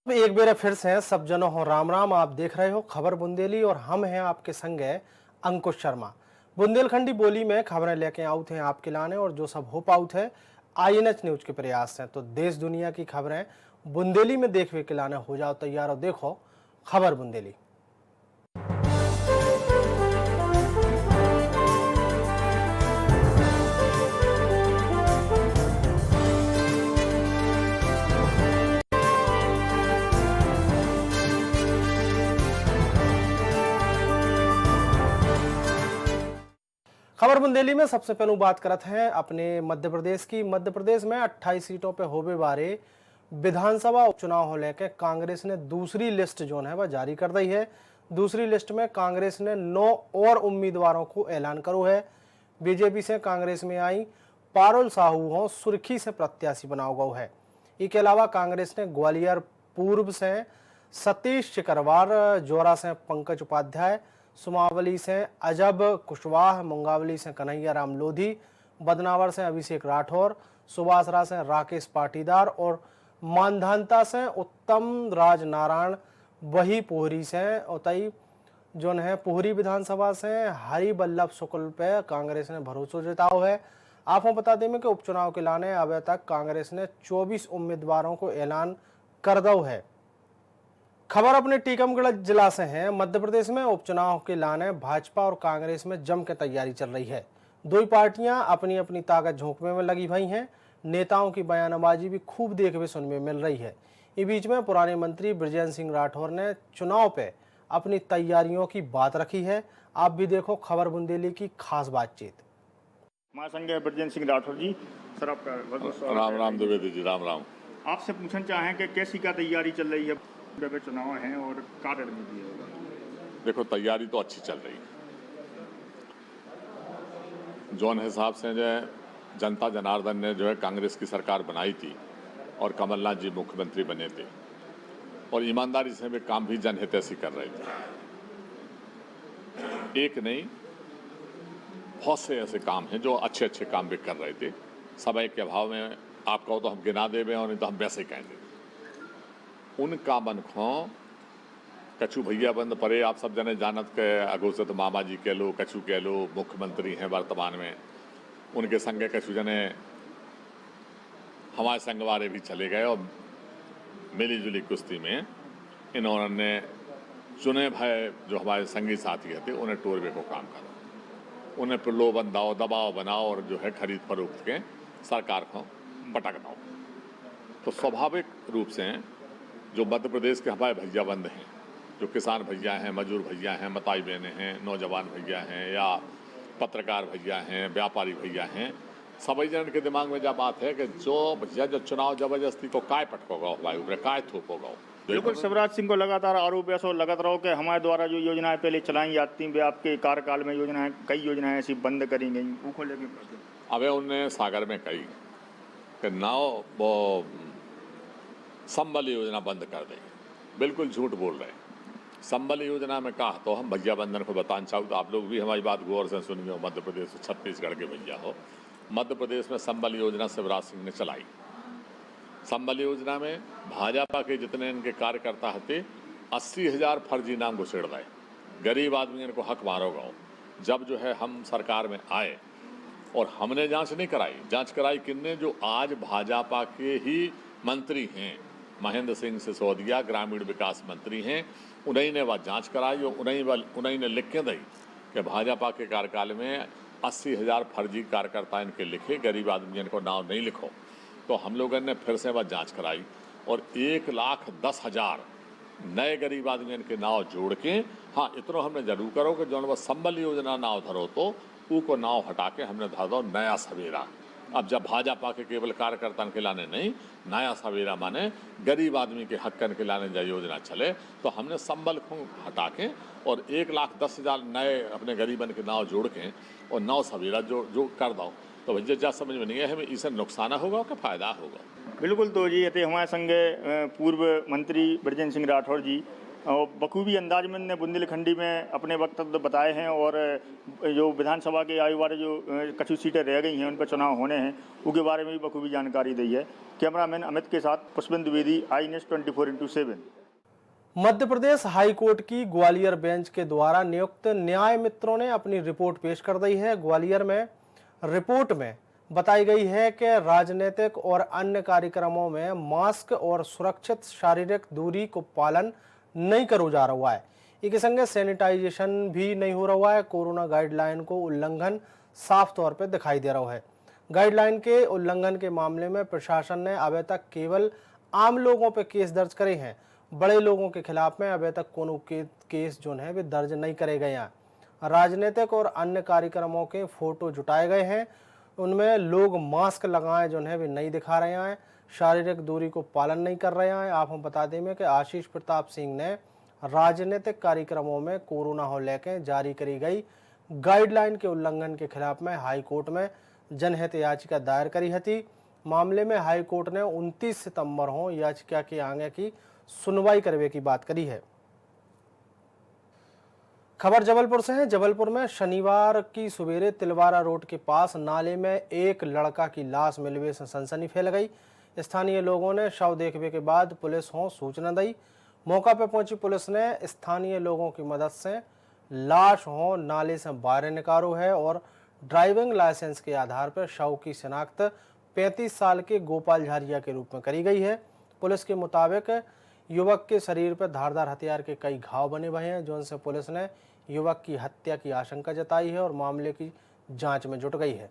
तो एक बेर फिर से सब जनों हो राम राम। आप देख रहे हो खबर बुंदेली और हम हैं आपके संग है अंकुश शर्मा। बुंदेलखंडी बोली में खबरें लेके आउट हैं आपके लाने और जो सब हो पाउत है आईएनएच न्यूज के प्रयास हैं। तो देश दुनिया की खबरें बुंदेली में देखने के लाने हो जाओ तैयार और देखो खबर बुंदेली। खबर बुंदेली में सबसे पहलू बात करत हैं अपने मध्य प्रदेश की। मध्य प्रदेश में 28 सीटों पे होवे बारे विधानसभा उपचुनाव हो लेके कांग्रेस ने दूसरी लिस्ट जो है वह जारी कर दी है। दूसरी लिस्ट में कांग्रेस ने 9 और उम्मीदवारों को ऐलान करो है। बीजेपी से कांग्रेस में आई पारुल साहू हो सुर्खी से प्रत्याशी बनाओ गौ है। इसके अलावा कांग्रेस ने ग्वालियर पूर्व से सतीश चिकरवार, जोरा से पंकज उपाध्याय, सुमावली से अजब कुशवाहा, मुंगावली से कन्हैया राम लोधी, बदनावर से अभिषेक राठौर, सुबासरा से राकेश पाटीदार और मानधानता से उत्तम राज नारायण, वही पोहरी से उतई जो है पोहरी विधानसभा से हरि बल्लभ शुक्ल पे कांग्रेस ने भरोसा जताओ है। आपको बता दें कि उपचुनाव के लाने अब तक कांग्रेस ने 24 उम्मीदवारों को ऐलान कर दो है। खबर अपने टीकमगढ़ जिला से है। मध्य प्रदेश में उपचुनाव के लाने भाजपा और कांग्रेस में जम के तैयारी चल रही है। दो पार्टियां अपनी अपनी ताकत झोंकने में लगी हुई हैं। नेताओं की बयानबाजी भी खूब देखने सुनने में मिल रही है। इस बीच में पुराने मंत्री बृजेंद्र सिंह राठौर ने चुनाव पे अपनी तैयारियों की बात रखी है। आप भी देखो खबर बुंदेली की खास बातचीत। महासंघ बृजेंद्र सिंह राठौर जी, सर आपका राम राम द्विवेदी जी, राम राम। आपसे पूछना चाहें कि कैसी क्या तैयारी चल रही है, जब चुनाव है और क्या रणनीति है? देखो तैयारी तो अच्छी चल रही है। जौन हिसाब से जो है जनता जनार्दन ने जो है कांग्रेस की सरकार बनाई थी और कमलनाथ जी मुख्यमंत्री बने थे और ईमानदारी से वे काम भी जनहितैषी कर रहे थे। एक नहीं, बहुत से ऐसे काम हैं जो अच्छे अच्छे काम भी कर रहे थे। समय के अभाव में आप कहो तो हम गिना देवे और नहीं तो हम वैसे कहेंगे। उन कामन खो कछु भैया बंद परे, आप सब जने जानत के अघोषित मामा जी कह लो, कछु कह लो, मुख्यमंत्री हैं वर्तमान में। उनके संगे कछु जने हमारे संग वाले भी चले गए और मिली जुली कुश्ती में इन्होंने चुने भय जो हमारे संगी साथी थे उन्हें टोरवे को काम करो, उन्हें प्रलोभन दाओ, दबाव बनाओ और जो है खरीद फरोख्त के सरकार को पटक दो। तो स्वाभाविक रूप से जो मध्य प्रदेश के हमारे भैया बंद हैं, जो किसान भैया हैं, मजदूर भैया हैं, मताई बहनें हैं, नौजवान भैया हैं या पत्रकार भैया हैं, व्यापारी भैया हैं, सभी जन के दिमाग में जब बात है कि जो भैया जो चुनाव जबरदस्ती को काय पटकोगा भाई ऊपर काय थोपोगा। बिल्कुल, शिवराज सिंह को लगातार आरोप ऐसा लगत रहो कि हमारे द्वारा जो योजनाएं पहले चलाई जाती वे आपके कार्यकाल में योजनाएं, कई योजनाएं ऐसी बंद करी गई, वो को लेकर अब उनने सागर में कही कि नाव वो संबल योजना बंद कर दें। बिल्कुल झूठ बोल रहे हैं। संबल योजना में कहा तो हम भैया बंधन को बताना चाहूँ तो आप लोग भी हमारी बात गौर से सुनिए। मध्य प्रदेश छत्तीसगढ़ के भैया हो, मध्य प्रदेश में संबल योजना शिवराज सिंह ने चलाई। संबल योजना में भाजपा के जितने इनके कार्यकर्ता थे 80,000 फर्जी नाम घुसेड़ रहे। गरीब आदमी इनको हक मारोगा। जब जो है हम सरकार में आए और हमने जांच नहीं कराई, जांच कराई किन्ने, जो आज भाजपा के ही मंत्री हैं, महेंद्र सिंह सिसोदिया ग्रामीण विकास मंत्री हैं, उन्हीं ने वह जांच कराई और उन्हीं ने लिख के दी कि भाजपा के कार्यकाल में 80,000 फर्जी कार्यकर्ता इनके लिखे, गरीब आदमी इनको नाम नहीं लिखो। तो हम लोगों ने फिर से वह जांच कराई और 1,10,000 नए गरीब आदमी इनके नाव जोड़ के, हाँ इतना हमने जरूर करो कि जो वह संबल योजना नाव धरो तो ऊ को नाव हटा के हमने धर दो नया सवेरा। अब जब भाजपा के केवल कार्यकर्ता के लाने नहीं, नया सवेरा माने गरीब आदमी के हक के लाने जो योजना चले, तो हमने संबल को हटा के और 1,10,000 नए अपने गरीबन के नाव जोड़ के और नौ सवेरा जो कर दो। तो भैया जा समझ में नहीं है हमें इससे नुकसान होगा कि फायदा होगा। बिल्कुल, तो जी ये थे हमारे संग पूर्व मंत्री बृजेंद्र सिंह राठौर जी। और बखूबी अंदाज में ने बुंदेलखंडी में अपने वक्तव्य बताए हैं और जो विधानसभा के आयु वाले जो कछु सीटें रह गई हैं उन पर चुनाव होने हैं उनके बारे में भी बखूबी जानकारी दी है। कैमरामैन अमित के साथ Pushpendra Dwivedi, I news 24/7। Madhya Pradesh high court की ग्वालियर बेंच के द्वारा नियुक्त न्याय मित्रों ने अपनी रिपोर्ट पेश कर दी है। ग्वालियर में रिपोर्ट में बताई गई है कि राजनीतिक और अन्य कार्यक्रमों में मास्क और सुरक्षित शारीरिक दूरी को पालन नहीं करो जा रहा है। इसके संगे सैनिटाइजेशन भी नहीं हो रहा है। कोरोना गाइडलाइन को उल्लंघन साफ तौर पर दिखाई दे रहा है। गाइडलाइन के उल्लंघन के मामले में प्रशासन ने अभी तक केवल आम लोगों पर केस दर्ज करे हैं। बड़े लोगों के खिलाफ में अभी तक कोनो केस जो है वे दर्ज नहीं करे गए हैं। राजनीतिक और अन्य कार्यक्रमों के फोटो जुटाए गए हैं, उनमें लोग मास्क लगाए जो है वे नहीं दिखा रहे हैं, शारीरिक दूरी को पालन नहीं कर रहे हैं। आप हम बता दें कि आशीष प्रताप सिंह ने राजनीतिक कार्यक्रमों में कोरोना को लेकर जारी करी गई गाइडलाइन के उल्लंघन के खिलाफ में हाई कोर्ट में जनहित याचिका दायर करी थी। मामले में हाई कोर्ट ने 29 सितंबर को याचिका के आगे की सुनवाई करने की बात करी है। खबर जबलपुर से है। जबलपुर में शनिवार की सवेरे तिलवारा रोड के पास नाले में एक लड़का की लाश मिलने से सनसनी फैल गई। स्थानीय लोगों ने शव देखने के बाद पुलिस को सूचना दी। मौका पर पहुंची पुलिस ने स्थानीय लोगों की मदद से लाश को नाले से बाहर निकालो है और ड्राइविंग लाइसेंस के आधार पर शव की शिनाख्त 35 साल के गोपाल झारिया के रूप में करी गई है। पुलिस के मुताबिक युवक के शरीर पर धारदार हथियार के कई घाव बने हुए हैं, जिनसे पुलिस ने युवक की हत्या की आशंका जताई है और मामले की जांच में जुट गई है।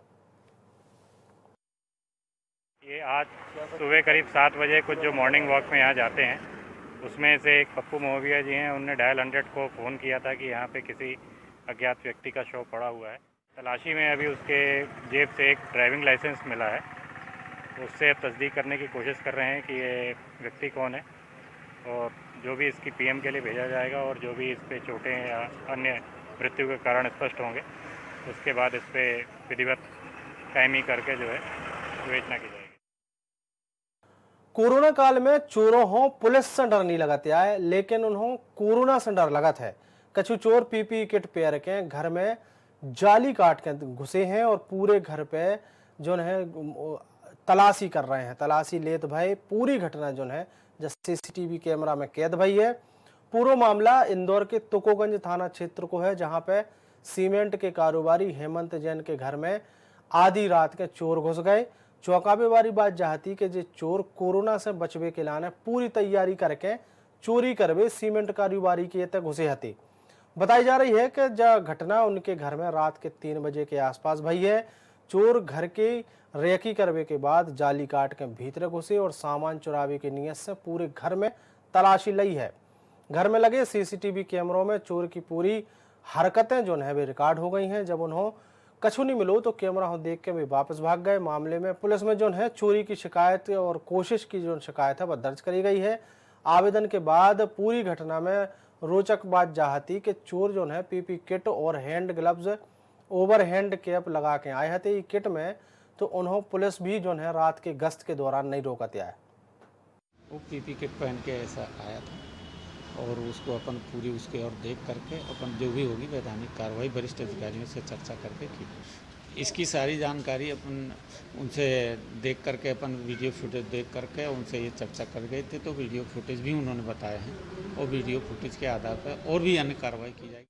ये आज सुबह करीब 7 बजे कुछ जो मॉर्निंग वॉक में यहाँ जाते हैं उसमें से एक पप्पू महोबिया जी हैं, उनने डायल 100 को फ़ोन किया था कि यहाँ पे किसी अज्ञात व्यक्ति का शव पड़ा हुआ है। तलाशी में अभी उसके जेब से एक ड्राइविंग लाइसेंस मिला है, उससे तस्दीक करने की कोशिश कर रहे हैं कि ये व्यक्ति कौन है और जो भी इसकी पीएम के लिए भेजा जाएगा और जो भी इस पर चोटें या अन्य मृत्यु के कारण स्पष्ट होंगे उसके बाद इस पर विधिवत कायमी करके जो है विवेचना की जाएगी। कोरोना काल में चोरों हो पुलिस से डर नहीं लगाते आए, लेकिन उन्होंने कोरोना से डर लगत है। कछु चोर पीपी किट पहन के घर में जाली काट के घुसे हैं और पूरे घर पे जो है तलाशी कर रहे हैं। तलाशी लेत भाई पूरी घटना जो है जैसे सीसीटीवी कैमरा में कैद भई है। पूरा मामला इंदौर के तुकोगंज थाना क्षेत्र को है, जहां पे सीमेंट के कारोबारी हेमंत जैन के घर में आधी रात के चोर घुस गए। चौंकावे वाली बात जाती कि जे चोर कोरोना से बचवे के लाने पूरी तैयारी करके चोरी करवे सीमेंट कारोबारी के तक घुसे हती। बताई जा रही है कि जब घटना उनके घर में रात के 3 बजे के आसपास भई है। चोर घर के रेकी करवे के बाद जाली काट के भीतर घुसे और सामान चुरावे की नीयत से पूरे घर में तलाशी ली है। घर में लगे सीसीटीवी कैमरों में चोर की पूरी हरकतें जो है वे रिकॉर्ड हो गई हैं। जब उन्होंने कछु नहीं मिलो तो कैमरा हो देख के वे वापस भाग गए। मामले में पुलिस में जो है चोरी की शिकायत और कोशिश की जो शिकायत है वह दर्ज करी गई है। आवेदन के बाद पूरी घटना में रोचक बात जाती कि चोर जो है पीपी किट और hand gloves over hand cap लगा के आए थे किट में, तो उन्होंने पुलिस भी जो है रात के गश्त के दौरान नहीं रोकते आए। वो पीपी किट पहन के ऐसा आया था और उसको अपन पूरी उसके और देख करके अपन जो भी होगी वैधानिक कार्रवाई वरिष्ठ अधिकारियों से चर्चा करके की। इसकी सारी जानकारी अपन उनसे देख करके अपन वीडियो फुटेज देख करके उनसे ये चर्चा कर गए थे, तो वीडियो फुटेज भी उन्होंने बताए हैं और वीडियो फुटेज के आधार पर और भी अन्य कार्रवाई की जाएगी।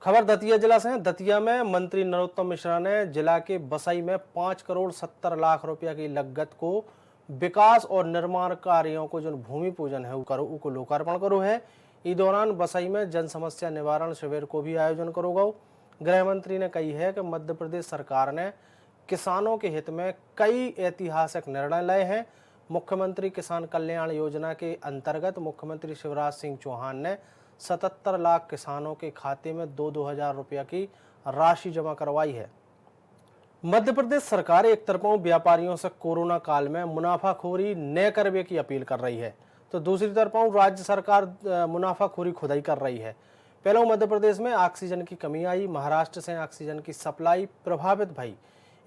खबर दतिया जिला से है। दतिया में मंत्री नरोत्तम मिश्रा ने जिला के बसई में 5 करोड़ 70 लाख रुपया की लागत को विकास और निर्माण कार्यों को जो भूमि पूजन है वो लोकार्पण करो है। इस दौरान बसई में जन समस्या निवारण शिविर को भी आयोजन करोगा। गृह मंत्री ने कही है कि मध्य प्रदेश सरकार ने किसानों के हित में कई ऐतिहासिक निर्णय लिए हैं। मुख्यमंत्री किसान कल्याण योजना के अंतर्गत मुख्यमंत्री शिवराज सिंह चौहान ने 77 लाख किसानों के खाते में 2-2 हजार रुपया की राशि जमा करवाई है। मध्य प्रदेश सरकार एक तरफों व्यापारियों से कोरोना काल में मुनाफाखोरी न करने की अपील कर रही है, तो दूसरी तरफ राज्य सरकार मुनाफाखोरी खुद ही कर रही है। पहले मध्य प्रदेश में ऑक्सीजन की कमी आई, महाराष्ट्र से ऑक्सीजन की सप्लाई प्रभावित भई।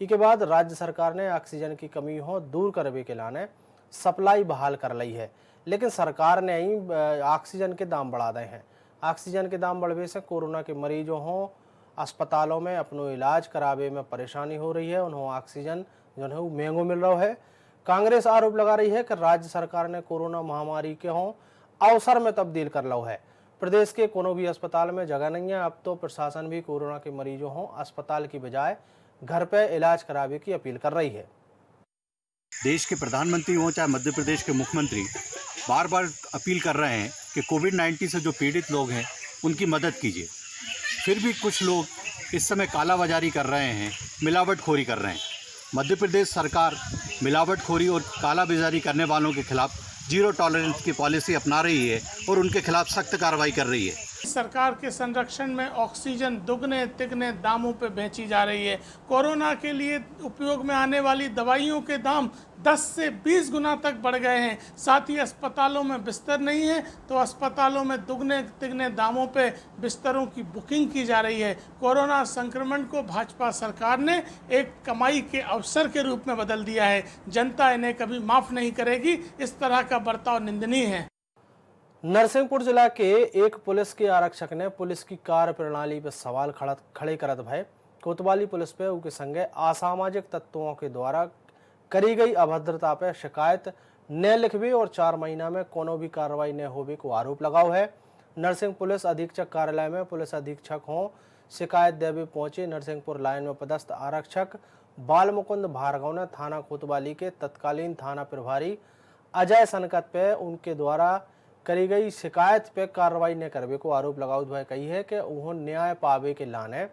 इसके बाद राज्य सरकार ने ऑक्सीजन की कमी हो दूर करने के लाने सप्लाई बहाल कर ली है। लेकिन सरकार ने ही ऑक्सीजन के दाम बढ़ा दिए हैं। ऑक्सीजन के दाम बढ़ने से कोरोना के मरीजों हों अस्पतालों में अपनो इलाज करावे में परेशानी हो रही है, उन्होंने ऑक्सीजन जो है वो महंगो मिल रहा है। कांग्रेस आरोप लगा रही है कि राज्य सरकार ने कोरोना महामारी के हों अवसर में तब्दील कर लो है। प्रदेश के कोनो भी अस्पताल में जगह नहीं है। अब तो प्रशासन भी कोरोना के मरीजों हों अस्पताल की बजाय घर पे इलाज करावे की अपील कर रही है। देश के प्रधानमंत्री हों चाहे मध्य प्रदेश के मुख्यमंत्री बार बार अपील कर रहे हैं कि कोविड-19 से जो पीड़ित लोग हैं उनकी मदद कीजिए। फिर भी कुछ लोग इस समय कालाबाजारी कर रहे हैं, मिलावटखोरी कर रहे हैं। मध्य प्रदेश सरकार मिलावटखोरी और कालाबाजारी करने वालों के खिलाफ जीरो टॉलरेंस की पॉलिसी अपना रही है और उनके खिलाफ सख्त कार्रवाई कर रही है। सरकार के संरक्षण में ऑक्सीजन दुगने तिगने दामों पे बेची जा रही है। कोरोना के लिए उपयोग में आने वाली दवाइयों के दाम 10 से 20 गुना तक बढ़ गए हैं। साथ ही अस्पतालों में बिस्तर नहीं है तो अस्पतालों में दुगने तिगने दामों पे बिस्तरों की बुकिंग की जा रही है। कोरोना संक्रमण को भाजपा सरकार ने एक कमाई के अवसर के रूप में बदल दिया है। जनता इन्हें कभी माफ़ नहीं करेगी। इस तरह का बर्ताव निंदनीय है। नरसिंहपुर जिला के एक पुलिस के आरक्षक ने पुलिस की कार्य प्रणाली पर सवाल खड़े करत भय कोतवाली पुलिस पे उनके संगे असामाजिक तत्वों के द्वारा करी गई अभद्रता पर शिकायत न लिखवे और 4 महीना में कोनो भी कार्रवाई न होवे को आरोप लगाओ है। नरसिंह पुलिस अधीक्षक कार्यालय में पुलिस अधीक्षक हों शिकायत देवे पहुंचे नरसिंहपुर लाइन में पदस्थ आरक्षक बाल मुकुंद भार्गव ने थाना कोतवाली के तत्कालीन थाना प्रभारी अजय सनकत पे उनके द्वारा करी गई शिकायत पे कार्रवाई न करवे को आरोप लगाओ भाई कही है कि उन्होंने न्याय पावे के लाने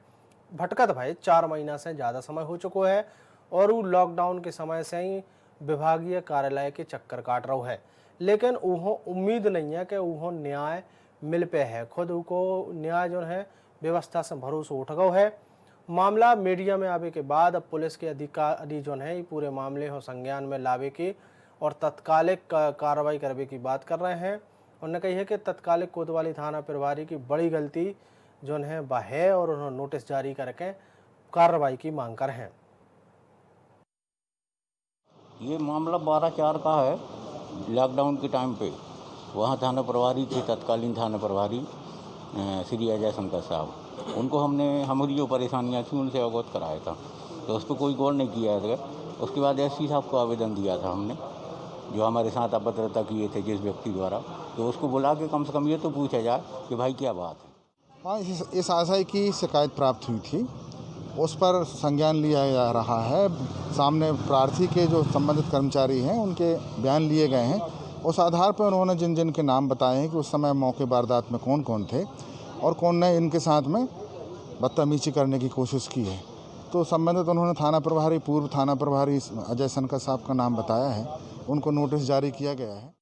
भटकत भाई 4 महीना से ज़्यादा समय हो चुको है और वो लॉकडाउन के समय से ही विभागीय कार्यालय के चक्कर काट रहा है, लेकिन उन्हों उम्मीद नहीं है कि उन्हों न्याय मिल पे है। खुद उनको न्याय जो है व्यवस्था से भरोसा उठ गया है। मामला मीडिया में आवे के बाद अब पुलिस के अधिकारी जो है पूरे मामले को संज्ञान में लावे की और तत्कालिक कार्रवाई करने की बात कर रहे हैं। उन्होंने कही है कि तत्कालिक कोतवाली थाना प्रभारी की बड़ी गलती जो है वह है और उन्होंने नोटिस जारी करके कार्रवाई की मांग कर हैं। ये मामला 12/4 का है। लॉकडाउन के टाइम पे वहाँ थाना प्रभारी थे तत्कालीन थाना प्रभारी श्री अजय शंकर साहब। उनको हमारी जो परेशानियाँ थी उनसे अवगत कराया था तो उस पर कोई गौर नहीं किया था। उसके बाद एसपी साहब को आवेदन दिया था हमने जो हमारे साथ अभद्रता किए थे जिस व्यक्ति द्वारा, तो उसको बुला के कम से कम ये तो पूछा जाए कि भाई क्या बात है। हाँ, इस आशय की शिकायत प्राप्त हुई थी, उस पर संज्ञान लिया जा रहा है। सामने प्रार्थी के जो संबंधित कर्मचारी हैं उनके बयान लिए गए हैं। उस आधार पर उन्होंने जिन जिन के नाम बताए हैं कि उस समय मौके वारदात में कौन कौन थे और कौन ने इनके साथ में बदतमीजी करने की कोशिश की है, तो संबंधित उन्होंने थाना प्रभारी पूर्व थाना प्रभारी अजय सनकर साहब का नाम बताया है। उनको नोटिस जारी किया गया है।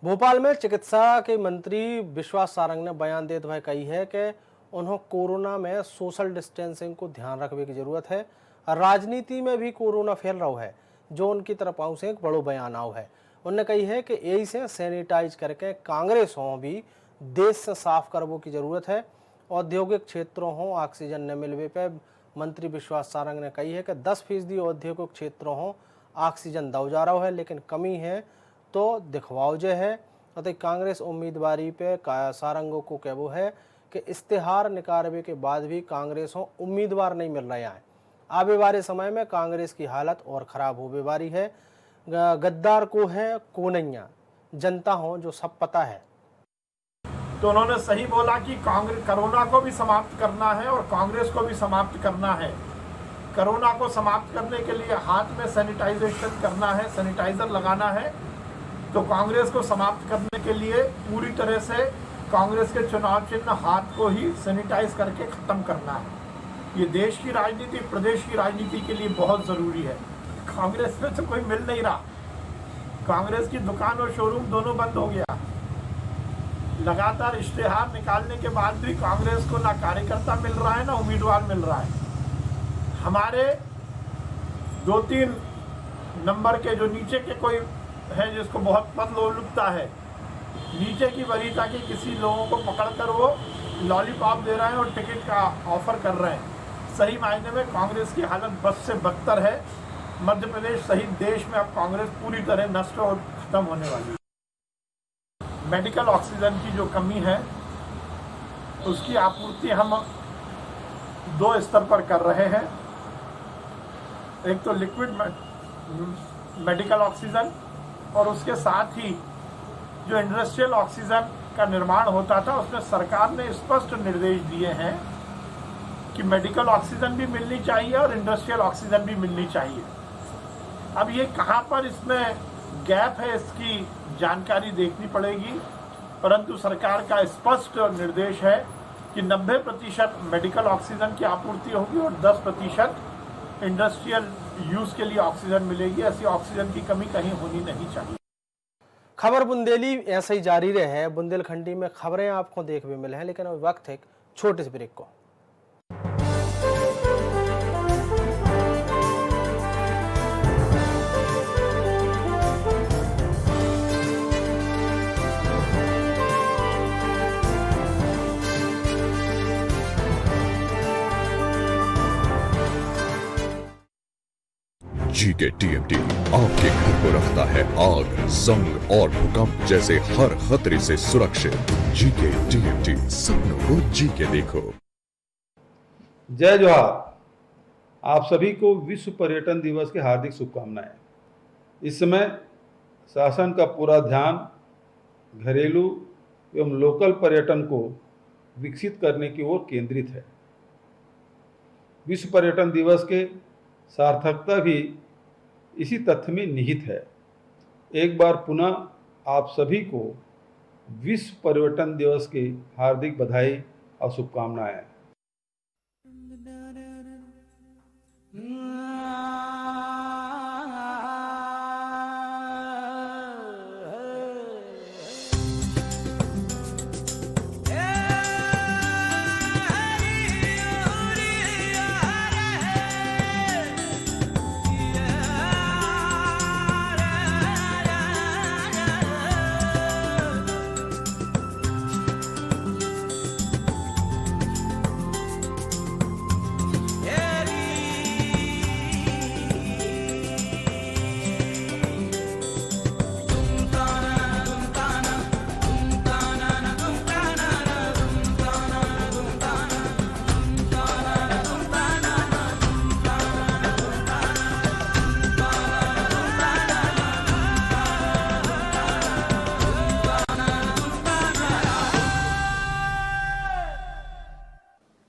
भोपाल में चिकित्सा के मंत्री विश्वास सारंग ने बयान देते हुए कही है कि उन्होंने कोरोना में सोशल डिस्टेंसिंग को ध्यान रखने की जरूरत है। राजनीति में भी कोरोना फैल रहा है जो उनकी तरफ आऊ से एक बड़ो बयान आओ है। उन्होंने कही है कि यही से सैनिटाइज करके कांग्रेस हों भी देश से साफ करने की जरूरत है। औद्योगिक क्षेत्रों हों ऑक्सीजन न मिलने पर मंत्री विश्वास सारंग ने कही है कि 10% औद्योगिक क्षेत्रों हों ऑक्सीजन दो जा रहा है, लेकिन कमी है तो दिखवाओ जे है। अतः कांग्रेस उम्मीदवारी पे सारंगों को कहवो है कि इश्तेहार निकालने के बाद भी कांग्रेस हो उम्मीदवार नहीं मिल रहे हैं। आने वाले समय में कांग्रेस की हालत और ख़राब होने वाली है। गद्दार को है को नहीं, जनता हो जो सब पता है। तो उन्होंने सही बोला कि कांग्रेस कोरोना को भी समाप्त करना है और कांग्रेस को भी समाप्त करना है। कोरोना को समाप्त करने के लिए हाथ में सैनिटाइजेशन करना है, सैनिटाइजर लगाना है। तो कांग्रेस को समाप्त करने के लिए पूरी तरह से कांग्रेस के चुनाव चिन्ह हाथ को ही सैनिटाइज करके ख़त्म करना है। ये देश की राजनीति, प्रदेश की राजनीति के लिए बहुत ज़रूरी है। कांग्रेस में तो कोई मिल नहीं रहा। कांग्रेस की दुकान और शोरूम दोनों बंद हो गया। लगातार इश्तेहार निकालने के बाद भी कांग्रेस को ना कार्यकर्ता मिल रहा है ना उम्मीदवार मिल रहा है। हमारे 2-3 नंबर के जो नीचे के कोई है जिसको बहुत पद लोलुपता है, नीचे की वरीयता के किसी लोगों को पकड़कर वो लॉलीपॉप दे रहे हैं और टिकट का ऑफर कर रहे हैं। सही मायने में कांग्रेस की हालत बद से बदतर है। मध्य प्रदेश सहित देश में अब कांग्रेस पूरी तरह नष्ट और खत्म होने वाली है। मेडिकल ऑक्सीजन की जो कमी है उसकी आपूर्ति हम 2 स्तर पर कर रहे हैं। एक तो लिक्विड मेडिकल ऑक्सीजन और उसके साथ ही जो इंडस्ट्रियल ऑक्सीजन का निर्माण होता था उसमें सरकार ने स्पष्ट निर्देश दिए हैं कि मेडिकल ऑक्सीजन भी मिलनी चाहिए और इंडस्ट्रियल ऑक्सीजन भी मिलनी चाहिए। अब ये कहाँ पर इसमें गैप है इसकी जानकारी देखनी पड़ेगी, परंतु सरकार का स्पष्ट निर्देश है कि 90% मेडिकल ऑक्सीजन की आपूर्ति होगी और 10% इंडस्ट्रियल यूज के लिए ऑक्सीजन मिलेगी। ऐसी ऑक्सीजन की कमी कहीं होनी नहीं चाहिए। खबर बुंदेली ऐसे ही जारी रहे। बुंदेलखंडी में खबरें आपको देखने मिले हैं, लेकिन अब वक्त है एक छोटे से ब्रेक को। जीके टीएमटी आपके घर को रखता है आग, जंग और भूकंप जैसे हर खतरे से सुरक्षित। जीके टीएमटी, सपनों को जीके देखो। जय जोहार। आप सभी को विश्व पर्यटन दिवस की हार्दिक शुभकामनाएं। इस समय शासन का पूरा ध्यान घरेलू एवं लोकल पर्यटन को विकसित करने की ओर केंद्रित है। विश्व पर्यटन दिवस के सार्थकता भी इसी तथ्य में निहित है। एक बार पुनः आप सभी को विश्व पर्यटन दिवस की हार्दिक बधाई और शुभकामनाएं।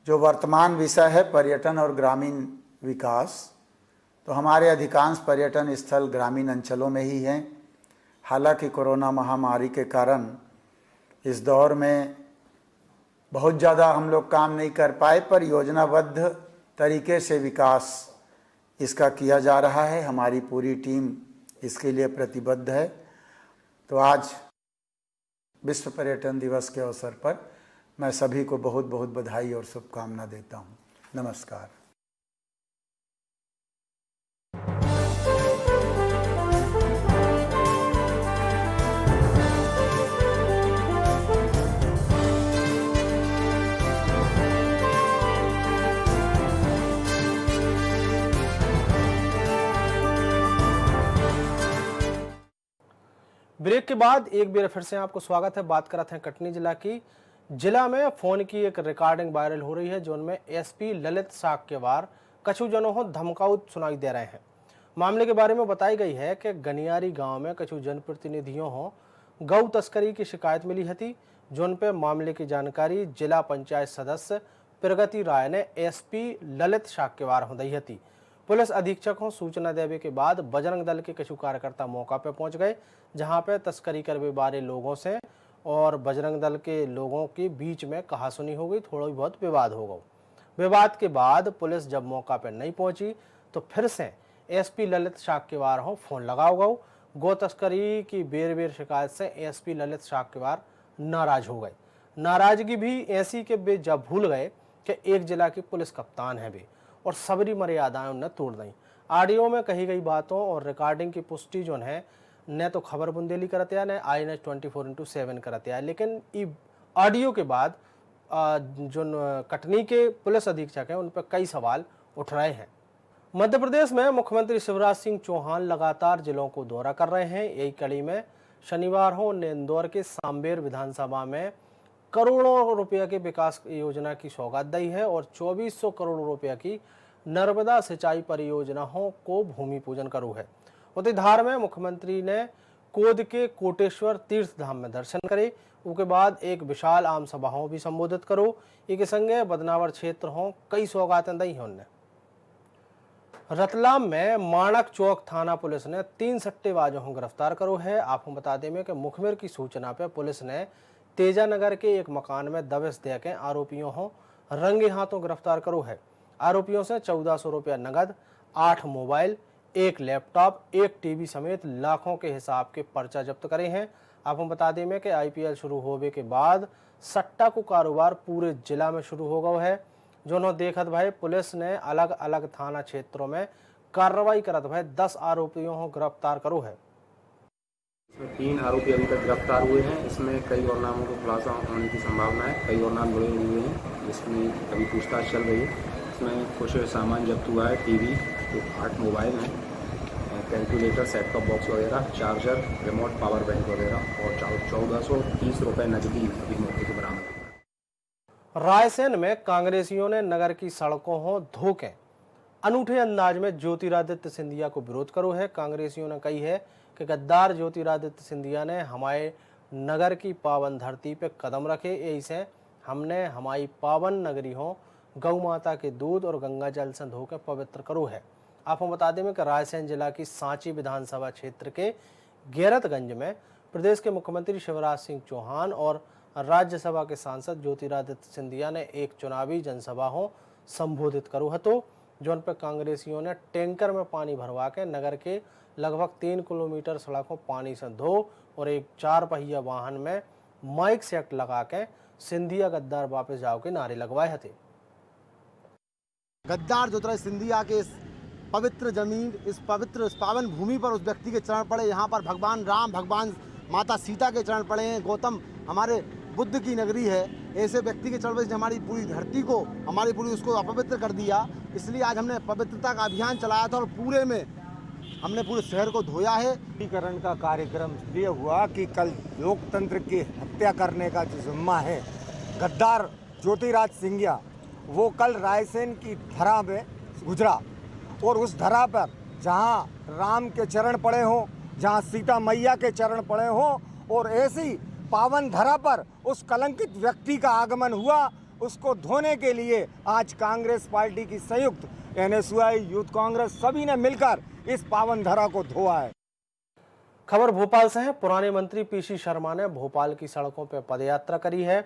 जो वर्तमान विषय है पर्यटन और ग्रामीण विकास, तो हमारे अधिकांश पर्यटन स्थल ग्रामीण अंचलों में ही हैं। हालांकि कोरोना महामारी के कारण इस दौर में बहुत ज़्यादा हम लोग काम नहीं कर पाए, पर योजनाबद्ध तरीके से विकास इसका किया जा रहा है। हमारी पूरी टीम इसके लिए प्रतिबद्ध है। तो आज विश्व पर्यटन दिवस के अवसर पर मैं सभी को बहुत बहुत बधाई और शुभकामना देता हूँ। नमस्कार। ब्रेक के बाद एक बार फिर से आपको स्वागत है। बात करते हैं कटनी जिला की। जिला में फोन की एक रिकॉर्डिंग वायरल हो रही है, जो उनमें एसपी ललित साक्यवार कछु जनों को धमकाऊ सुनाई दे रहे हैं। मामले के बारे में बताई गई है कि गनियारी गांव में कछु जनप्रतिनिधियों को गौ तस्करी की शिकायत मिली थी, जिन पे मामले की जानकारी जिला पंचायत सदस्य प्रगति राय ने एसपी ललित साक्यवार हो दी थी। पुलिस अधीक्षक को सूचना देने के बाद बजरंग दल के कछु कार्यकर्ता मौका पर पहुंच गए, जहां पे तस्करी करने वाले लोगों से और बजरंग दल के लोगों के बीच में कहासुनी हो गई, थोड़ा बहुत विवाद हो गया। विवाद के बाद पुलिस जब मौका पर नहीं पहुंची तो फिर से एसपी ललित साक्यवार हो फोन लगाओ गौ। गौ तस्करी की बेर बेर शिकायत से एसपी ललित साक्यवार नाराज हो गए। नाराजगी भी ऐसी कि वे जब भूल गए कि एक जिला के पुलिस कप्तान है वे, और सबरी मर्यादाएं उन्हें तोड़ दी। ऑडियो में कही गई बातों और रिकॉर्डिंग की पुष्टि जो है न तो खबर बुंदेली करते हैं न INS 24/7 करते हैं, लेकिन ऑडियो के बाद जो कटनी के पुलिस अधीक्षक हैं उन पर कई सवाल उठ रहे हैं। मध्य प्रदेश में मुख्यमंत्री शिवराज सिंह चौहान लगातार जिलों को दौरा कर रहे हैं। यही कड़ी में शनिवार को उन्हें इंदौर के सांबेर विधानसभा में करोड़ों रुपये के विकास योजना की सौगात दी है और 2400 करोड़ रुपये की नर्मदा सिंचाई परियोजनाओं को भूमि पूजन करू है। उतिधार में मुख्यमंत्री ने कोद के कोटेश्वर तीर्थ धाम में दर्शन करे, उसके बाद एक विशाल आम सभाओं भी संबोधित करो। एक संगे बदनावर क्षेत्र हों कई सौगातें दी हैं उन्हें। रतलाम में माणक चौक थाना पुलिस ने 3 सट्टेबाजों को गिरफ्तार करो है। आपको बता दें कि मुखबिर की सूचना पर पुलिस ने तेजानगर के एक मकान में दबिश देकर आरोपियों को रंगे हाथों गिरफ्तार करो है। आरोपियों से 1400 रुपया नगद, 8 मोबाइल, 1 लैपटॉप, 1 टीवी समेत लाखों के हिसाब के पर्चा जब्त करे हैं। आपको बता दें कि IPL शुरू होने के बाद सट्टा को कारोबार पूरे जिला में शुरू हो गया है। जो देखत भाई पुलिस ने अलग अलग थाना क्षेत्रों में कार्रवाई करत भाई 10 आरोपियों को गिरफ्तार करो है। इसमें 3 आरोपी अभी तक गिरफ्तार हुए हैं। इसमें कई और नामों को खुलासा होने की संभावना है। कई और नाम जुड़े हुए हैं जिसमें अभी पूछताछ चल रही है। इसमें कुछ सामान जब्त हुआ है, टीवी, 8 मोबाइल हैं, कैलकुलेटर, सेट टॉप बॉक्स वगैरह, चार्जर, रिमोट पावर बैंक वगैरह और 1430 रुपये नकदी अभी मौके से बरामद हुआ। रायसेन में कांग्रेसियों ने नगर की सड़कों हो धोके अनूठे अंदाज में ज्योतिरादित्य सिंधिया को विरोध करो है। कांग्रेसियों ने कही है कि गद्दार ज्योतिरादित्य सिंधिया ने हमारे नगर की पावन धरती पे कदम रखे, ऐसे हमने हमारी पावन नगरी हो गौ माता के दूध और गंगा जल से धोके पवित्र करो है। आपको बता दें कि रायसेन जिला की सांची विधानसभा क्षेत्र के गैरतगंज में प्रदेश के मुख्यमंत्री शिवराज सिंह चौहान और राज्यसभा के सांसद ज्योतिरादित्य सिंधिया ने एक चुनावी जनसभा को संबोधित करो हतो, जो पर कांग्रेसियों ने टैंकर में पानी भरवा के नगर के लगभग 3 किलोमीटर सड़कों पानी से धो और एक 4 पहिया वाहन में माइक सेट लगा के सिंधिया गद्दार वापस जाओ के नारे लगवाए थे। गद्दार ज्योतिरादित्य सिंधिया के इस पवित्र जमीन, इस पवित्र पावन भूमि पर उस व्यक्ति के चरण पड़े। यहाँ पर भगवान राम, भगवान माता सीता के चरण पड़े हैं। गौतम हमारे बुद्ध की नगरी है। ऐसे व्यक्ति के चरण पर हमारी पूरी धरती को, हमारी पूरी उसको अपवित्र कर दिया। इसलिए आज हमने पवित्रता का अभियान चलाया था और पूरे में हमने पूरे शहर को धोया है। शुद्धिकरण का कार्यक्रम ये हुआ कि कल लोकतंत्र की हत्या करने का जो जिम्मा है गद्दार ज्योतिरादित्य सिंधिया, वो कल रायसेन की धरा में गुजरा और उस धरा पर जहाँ राम के चरण पड़े हों, जहाँ सीता मैया के चरण पड़े हों और ऐसी पावन धरा पर उस कलंकित व्यक्ति का आगमन हुआ, उसको धोने के लिए आज कांग्रेस पार्टी की संयुक्त NSUI, यूथ कांग्रेस सभी ने मिलकर इस पावन धरा को धोआ है। खबर भोपाल से है। पुराने मंत्री PC शर्मा ने भोपाल की सड़कों पर पदयात्रा करी है।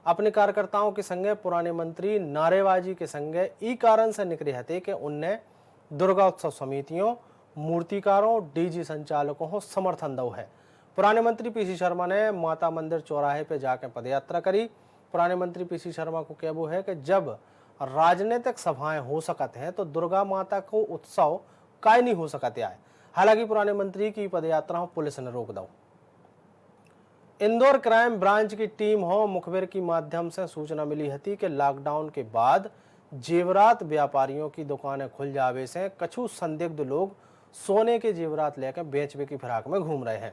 अपने कार्यकर्ताओं के संगे पुराने मंत्री नारेबाजी के संगे ई कारण से निकले थे कि उनने दुर्गा उत्सव समितियों, मूर्तिकारों, डीजी संचालकों को समर्थन दो है। पुराने मंत्री PC शर्मा ने माता मंदिर चौराहे पे जाकर पदयात्रा करी। पुराने मंत्री PC शर्मा को कहबो है कि जब राजनीतिक सभाएं हो सकते हैं तो दुर्गा माता को उत्सव काय नहीं हो सकते आए। हालांकि पुराने मंत्री की पदयात्रा पुलिस ने रोक दो। इंदौर क्राइम ब्रांच की टीम हो मुखबिर की माध्यम से सूचना मिली थी कि लॉकडाउन के बाद जेवरात व्यापारियों की दुकानें खुल जावे से कछु संदिग्ध लोग सोने के जेवरात लेकर बेचने की फिराक में घूम रहे हैं,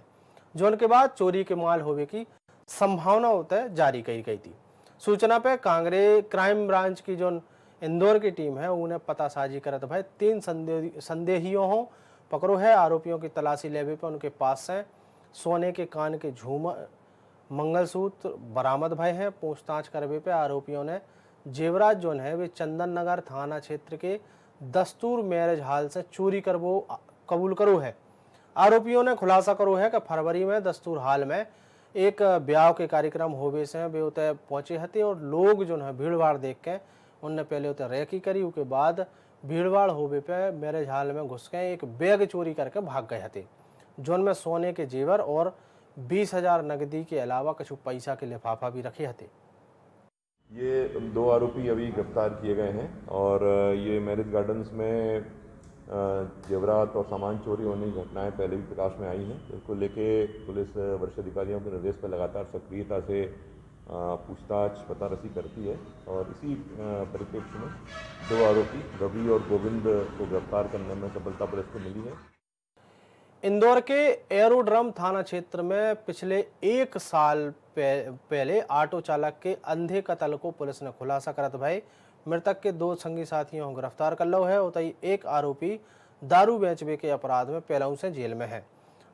जो उनके बाद चोरी के माल होने की संभावना होते जारी की गई थी। सूचना पे क्राइम ब्रांच की जो इंदौर की टीम है उन्हें पतासाजी करत भाई 3 संदेहियों हो पकड़ो है। आरोपियों की तलाशी लेवे पे उनके पास से सोने के कान के झूमर, मंगलसूत्र बरामद भय हैं। पूछताछ करवे पे आरोपियों ने जेवरात जो है वे चंदन नगर थाना क्षेत्र के दस्तूर मैरिज हॉल से चोरी कर वो कबूल करो है। आरोपियों ने खुलासा करो है कि फरवरी में दस्तूर हॉल में एक ब्याह के कार्यक्रम होवे से वे उते पहुंचे हते और लोग जो है भीड़ भाड़ देख के उनने पहले उते रेकी करी। उसके बाद भीड़ भाड़ होवे पे मैरिज हॉल में घुस के एक बैग चोरी करके भाग गए हते, जोन में सोने के जेवर और 20,000 नकदी के अलावा कुछ पैसा के लिफाफा भी रखे हते। ये 2 आरोपी अभी गिरफ्तार किए गए हैं और ये मैरिज गार्डन्स में जेवरात और सामान चोरी होने की घटनाएं पहले भी प्रकाश में आई हैं। इसको लेके पुलिस वरिष्ठ अधिकारियों के निर्देश पर लगातार सक्रियता से पूछताछ पतारसी करती है और इसी परिप्रेक्ष्य में 2 आरोपी रवि और गोविंद को गिरफ्तार करने में सफलता पुलिस को मिली है। इंदौर के एरोड्रम थाना क्षेत्र में पिछले 1 साल पहले ऑटो चालक के अंधे कत्ल को पुलिस ने खुलासा करत भाई मृतक के 2 संगी साथियों को गिरफ्तार कर लो है। उतई एक आरोपी दारू बेचबे के अपराध में पहलू से जेल में है।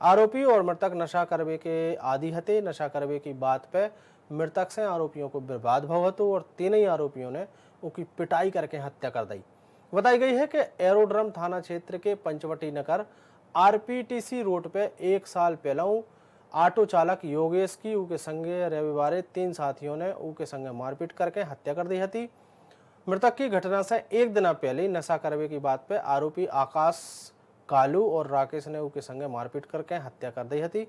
आरोपी और मृतक नशा करबे के आदि हते। नशा करबे की बात पे मृतक से आरोपियों को विवाद भव हतो और तीनों आरोपियों ने उनकी पिटाई करके हत्या कर दी। बताई गई है कि एरोड्रम थाना क्षेत्र के पंचवटी नगर आरपीटीसी रोड पे 1 साल पहले ऑटो चालक योगेश की उनके संगे रविवार 3 साथियों ने उनके संगे मारपीट करके हत्या कर दी थी। मृतक की घटना से 1 दिन पहले नशा करवे की बात पे आरोपी आकाश, कालू और राकेश ने उनके संगे मारपीट करके हत्या कर दी थी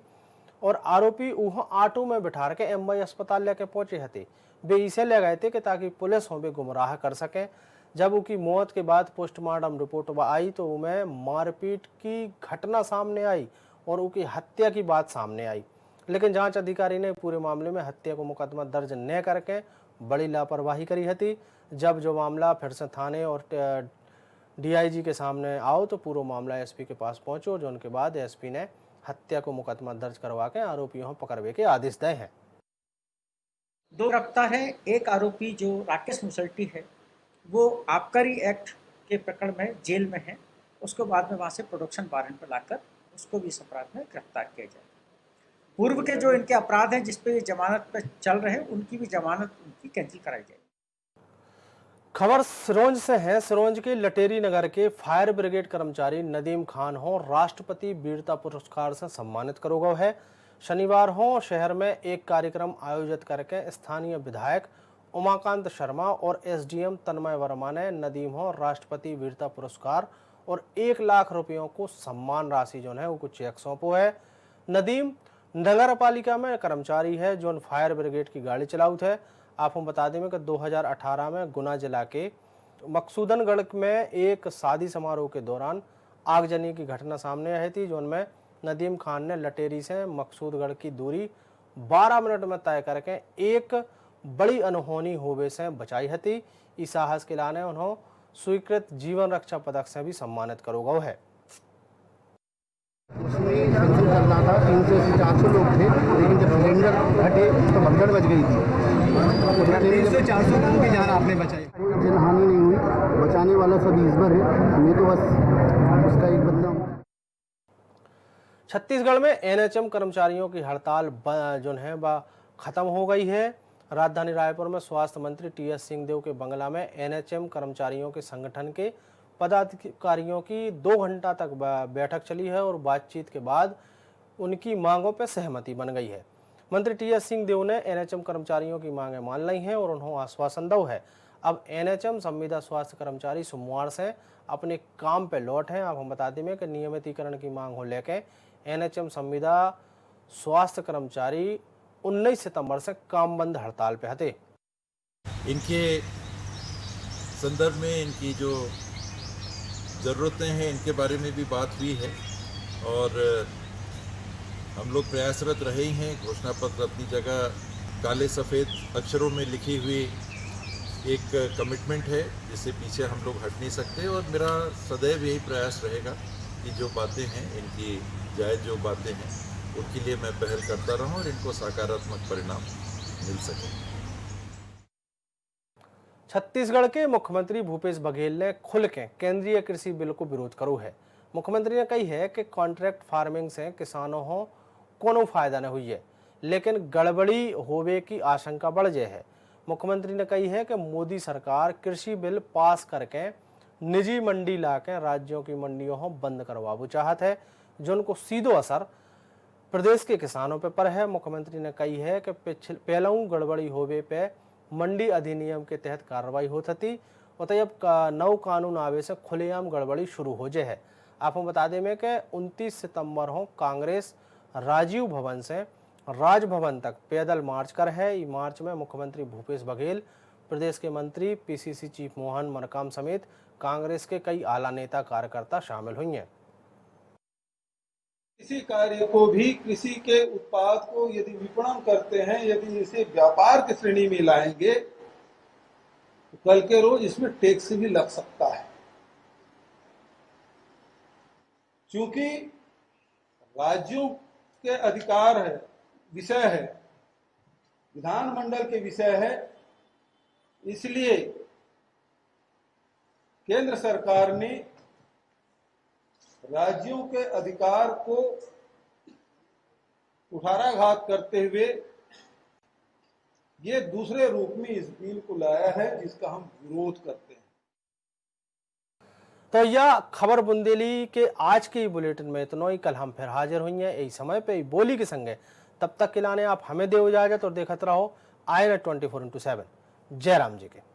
और आरोपी वह ऑटो में बिठा के एमवाई अस्पताल लेके पहुंचे थे। वे इसे ले गए थे कि ताकि पुलिस हो वे गुमराह कर सके। जब उनकी मौत के बाद पोस्टमार्टम रिपोर्ट आई तो उनमें मारपीट की घटना सामने आई और उनकी हत्या की बात सामने आई, लेकिन जांच अधिकारी ने पूरे मामले में हत्या को मुकदमा दर्ज न करके बड़ी लापरवाही करी थी। जब जो मामला फिर से थाने और डीआईजी के सामने आओ तो पूरा मामला एसपी के पास पहुंचो, जो उनके बाद एसपी ने हत्या को मुकदमा दर्ज करवा के आरोपियों को पकड़वे के आदेश दिए हैं। 2 गिरफ्तार है। एक आरोपी जो राकेश मुसल्टी है वो आबकारी एक्ट के प्रकरण में जेल में है। उसको बाद में वहाँ से प्रोडक्शन वारंट पर लाकर उसको भी इस अपराध में गिरफ्तार किया जाएगा। पूर्व के जो इनके अपराध हैं जिस पे जमानत पे चल रहे हैं उनकी भी जमानत उनकी कैंसिल कराई जाएगी। खबर सिरोंज से है। सिरोंज के लटेरी नगर के फायर ब्रिगेड कर्मचारी नदीम खान हो राष्ट्रपति वीरता पुरस्कार से सम्मानित करो गए है। शनिवार हो शहर में एक कार्यक्रम आयोजित करके स्थानीय विधायक उमाकांत शर्मा और एसडीएम तन्मय वर्मा ने नदीम हो राष्ट्रपति वीरता पुरस्कार और 1 लाख रुपयों को सम्मान राशि जो है वो चेक सौंपो है। नदीम नगर पालिका में कर्मचारी है जो फायर ब्रिगेड की गाड़ी चलाऊ थे। आपको बता दें कि 2018 में गुना जिला के मकसूदनगढ़ में एक शादी समारोह के दौरान आगजनी की घटना सामने आई थी, जिनमें नदीम खान ने लटेरी से मकसूदगढ़ की दूरी 12 मिनट में तय करके एक बड़ी अनहोनी होवे से बचाई थी। इस साहस के लाने उन्होंने स्वीकृत जीवन रक्षा पदक से भी सम्मानित करो गए है। उसमें कैंसिल करना था, 300 से 400 लोग थे, लेकिन जब सिलेंडर घटे तो भगदड़ मच गई थी। 300 से 400 लोगों की जान आपने बचाई। जनहानि नहीं हुई, बचाने वाला सब ईश्वर है, मैं तो बस उसका एक बंदा हूँ। छत्तीसगढ़ में एनएचएम कर्मचारियों की हड़ताल जो है वह खत्म हो गई है। राजधानी रायपुर में स्वास्थ्य मंत्री टीएस सिंहदेव के बंगला में एनएचएम कर्मचारियों के संगठन के पदाधिकारियों की 2 घंटा तक बैठक चली है और बातचीत के बाद उनकी मांगों पर सहमति बन गई है। मंत्री टीएस सिंहदेव ने एनएचएम कर्मचारियों की मांगें मान ली हैं और उन्होंने आश्वासन दिया है अब एनएचएम संविदा स्वास्थ्य कर्मचारी सोमवार से अपने काम पर लौट हैं। अब हम बता दें कि नियमितीकरण की मांग को लेकर एनएचएम संविदा स्वास्थ्य कर्मचारी 19 सितंबर से काम बंद हड़ताल पे थे। इनके संदर्भ में इनकी जो ज़रूरतें हैं इनके बारे में भी बात हुई है और हम लोग प्रयासरत रहे ही हैं। घोषणा पत्र अपनी जगह काले सफ़ेद अक्षरों में लिखी हुई एक कमिटमेंट है जिससे पीछे हम लोग हट नहीं सकते और मेरा सदैव यही प्रयास रहेगा कि जो बातें हैं इनकी जायज़ जो बातें हैं उनके लिए मैं पहल करता रहूं और इनको सकारात्मक परिणाम मिल सके। छत्तीसगढ़ के मुख्यमंत्री भूपेश बघेल ने खुल के केंद्रीय कृषि बिल को विरोध करो है। मुख्यमंत्री ने कही है कि कॉन्ट्रैक्ट फार्मिंग से किसानों को कोनो फायदा नहीं हुई है, लेकिन गड़बड़ी होवे की आशंका बढ़ जाए है। मुख्यमंत्री ने कही है कि मोदी सरकार कृषि बिल पास करके निजी मंडी लाके राज्यों की मंडियों को बंद करवाबू चाहत है, जिनको सीधो असर प्रदेश के किसानों पे पर है। मुख्यमंत्री ने कही है कि पहलू गड़बड़ी होवे पे मंडी अधिनियम के तहत कार्रवाई होती थी और तब नौ कानून आवे से खुलेआम गड़बड़ी शुरू हो जाए है। आपको बता दें कि 29 सितंबर हो कांग्रेस राजीव भवन से राजभवन तक पैदल मार्च कर है। इस मार्च में मुख्यमंत्री भूपेश बघेल, प्रदेश के मंत्री पीसीसी चीफ मोहन मरकाम समेत कांग्रेस के कई आला नेता कार्यकर्ता शामिल हुई हैं। किसी कार्य को भी, कृषि के उत्पाद को यदि विपणन करते हैं, यदि इसे व्यापार की श्रेणी में लाएंगे तो कल के रोज इसमें टैक्स भी लग सकता है, क्योंकि राज्यों के अधिकार है, विषय है, विधानमंडल के विषय है। इसलिए केंद्र सरकार ने राज्यों के अधिकार को कुठाराघात करते हुए ये दूसरे रूप में इस बिल को लाया है, जिसका हम विरोध करते हैं। तो यह खबर बुंदेली के आज के बुलेटिन में इतना ही। कल हम फिर हाजिर हुई हैं यही समय पे बोली के संगे। तब तक के लाने आप हमें दे इजाजत और देखते रहो INET 24/7। जय राम जी के।